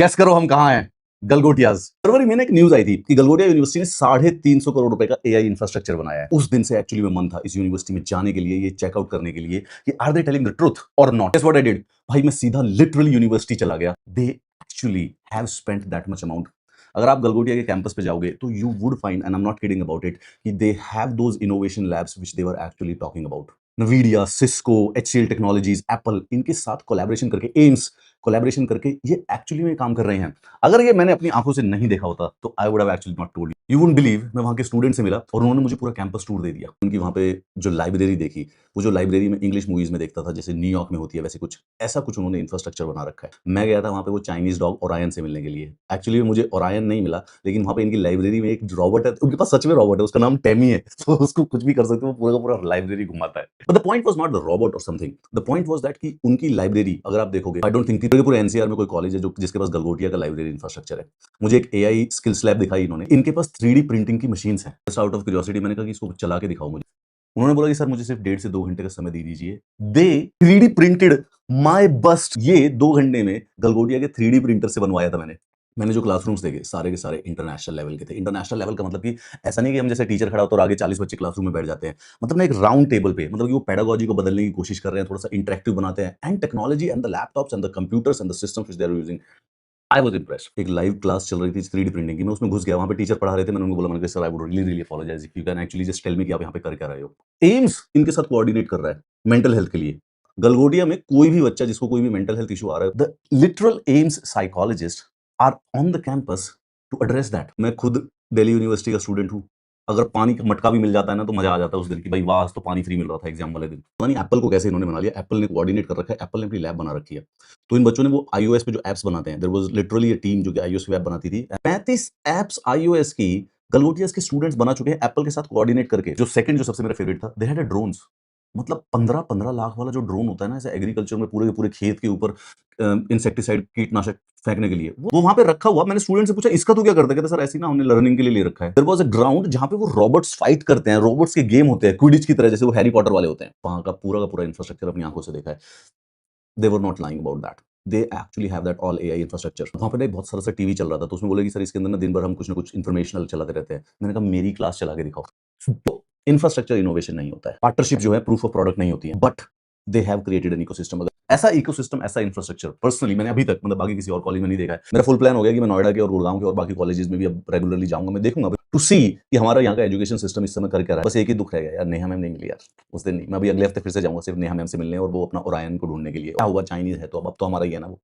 Gas करो हम कहाँ हैं। गलगोटियाज। फरवरी में एक न्यूज आई थी कि गलगोटिया यूनिवर्सिटी ने 350 करोड़ रुपए का एआई इंफ्रास्ट्रक्चर बनाया है। उस दिन से एक्चुअली में मन था इस यूनिवर्सिटी में जाने के लिए, ये चेकआउट करने के लिए कि are they telling the truth or not. Guess what I did? भाई मैं सीधा लिटरली यूनिवर्सिटी चला गया। They actually have spent that much amount. अगर आप गलगोटिया के कैंपस पे जाओगे तो you would find, and I am not kidding about it, कि they have those innovation labs which they were actually talking about. Nvidia, Cisco, HCL Technologies, Apple, इनके साथ collaboration करके, एम्स कोलैबोरेशन करके ये एक्चुअली में काम कर रहे हैं। अगर ये मैंने अपनी आंखों से नहीं देखा होता तो I would have actually not told you. Wouldn't believe, मैं वहां के स्टूडेंट से मिला और उन्होंने मुझे पूरा कैंपस टूर दे दिया। उनकी वहां पे जो लाइब्रेरी देखी, वो जो लाइब्रेरी में इंग्लिश मूवीज में देखता था जैसे न्यूयॉर्क में होती है, वैसे कुछ ऐसा कुछ उन्होंने इंफ्रास्ट्रक्चर बना रखा है। मैं गया था वहां पे वो चाइनीज डॉग ओरायन से मिलने के लिए। एक्चुअली मुझे ओरायन नहीं मिला, लेकिन वहां पे इनकी लाइब्रेरी में एक रॉबोट है, उनके पास सच में रॉबोट है, उसका नाम टेमी है। तो उसको कुछ भी कर सकते हो, वो पूरा का पूरा लाइब्रेरी घुमाता है। But the point was not the robot or something, the point was that कि उनकी लाइब्रेरी अगर आप देखोगे, आई डोंट थिंक पूरे एनसीआर में कोई कॉलेज है जो जिसके पास गलगोटिया का लाइब्रेरी इंफ्रास्ट्रक्चर है। मुझे एक एआई स्किल्स लैब दिखाई इन्होंने, इनके पास 3D प्रिंटिंग की मशीन्स हैं। जस्ट आउट ऑफ क्यूरियोसिटी मैंने कहा कि इसको चला के दिखाओ मुझे। उन्होंने बोला कि सर मुझे सिर्फ 1.5 से 2 घंटे का समय दे दीजिए। दे 3D प्रिंटेड माय बस्ट। ये 2 घंटे में गलगोटिया के 3D प्रिंटर से बनवाया था मैंने। मैंने जो क्लासरूम्स देखे सारे के सारे इंटरनेशनल लेवल के थे। इंटरनेशनल लेवल का मतलब कि ऐसा नहीं कि हम जैसे टीचर खड़ा होता है और आगे 40 बच्चे क्लासरूम में बैठ जाते हैं। मतलब ना एक राउंड टेबल पे, मतलब कि वो पेडागोजी को बदलने की कोशिश कर रहे हैं, थोड़ा सा इंटरेक्टिव बनाते हैं। And technology and the laptops and the computers and the systems which they are using, I was impressed. एक लाइव क्लास चल रही थी 3D प्रिंटिंग की, मैं उसमें घुस गया। वहां पे टीचर पढ़ा रहे थे, मैंने उनको बोला, मैंने कहा sir I would really really apologize if you can actually just tell me कि आप यहाँ पे कर क्या रहे हो। एम्स इनके साथ कोऑर्डिनेट कर रहा है मेंटल हेल्थ के लिए। गलगोटिया में कोई भी बच्चा जिसको कोई भी मेंटल हेल्थ इशू आ रहा है, the literal AIIMS psychologist are on the campus to address that. मैं खुद दिल्ली यूनिवर्सिटी का स्टूडेंट हूँ। अगर पानी का मटका भी मिल जाता है ना तो मजा आ जाता है उस दिन की, भाई वाह आज तो पानी फ्री मिल रहा था एग्जाम वाले दिन। पता नहीं एप्पल को कैसे इन्होंने बना लिया। एप्पल ने कोऑर्डिनेट कर रखा है, एप्पल ने अपनी लैब बना रखी है। तो इन बच्चों ने वो आईओएस पे जो एप्स बनाते हैं, there was literally a team जो कि आईओएस पे ऐप बनाती थी। 35 एप्स आईओएस की गलगोटियास के स्टूडेंट्स बना चुके हैं एप्पल के साथ कोऑर्डिनेट करके। जो सेकंड जो सबसे मेरा फेवरेट था, दे हैड अ ड्रोन्स। मतलब 15-15 लाख वाला जो ड्रोन होता है ना, ऐसे एग्रीकल्चर में पूरे के पूरे खेत के ऊपर इंसेक्टिसाइड कीटनाशक फेंकने के लिए, वो वहां पे रखा हुआ। मैंने स्टूडेंट से पूछा इसका तू क्या करता है? कहता सर ऐसी ना हमने लर्निंग के लिए ले रखा है। देयर वाज अ ग्राउंड जहां पे वो रोबोट्स फाइट करते हैं, रोबोट्स के गेम होते हैं क्विडिच की तरह, जैसे वो हैरी पॉटर वाले होते हैं। वहां का पूरा इंफ्रास्ट्रक्चर अपनी आंखों से देखा है। They were not lying about that. They actually have that all AI infrastructure. वहां पे ना एक बहुत सारा सा टीवी चल रहा था, तो उसमें बोले कि सर इसके अंदर ना दिन भर हम कुछ ना कुछ इन्फॉर्मेशनल चलाते रहते हैं। मैंने कहा मेरी क्लास चला के दिखाओ। तो इंफ्रास्ट्रक्चर इनोवेशन नहीं होता है, पार्टनरशिप जो है प्रूफ ऑफ प्रोडक्ट नहीं होती है, but they have created an ecosystem. ऐसा इकोसिस्टम, ऐसा इंफ्रास्ट्रक्चर पर्सनली मैंने अभी तक, मतलब बाकी किसी और कॉलेज में नहीं देखा है। मेरा फुल प्लान हो गया कि मैं नोएडा के और गुड़गांव के और बाकी कॉलेजेस में भी अब रेगुलरली जाऊंगा। मैं देखूंगा टू सी कि हमारा यहाँ का एजुकेशन सिस्टम इस समय कर क्या रहा है। बस एक ही दुख रह गया यार, नेहा मैम नहीं मिली यार उस दिन। नहीं, मैं अभी अगले हफ्ते फिर से जाऊंगा सिर्फ नेहा मैम से मिलने और वो अपना ओरायन को ढूंढने के लिए। क्या हुआ, चाइनीज है तो अब तो हमारा ही है ना वो।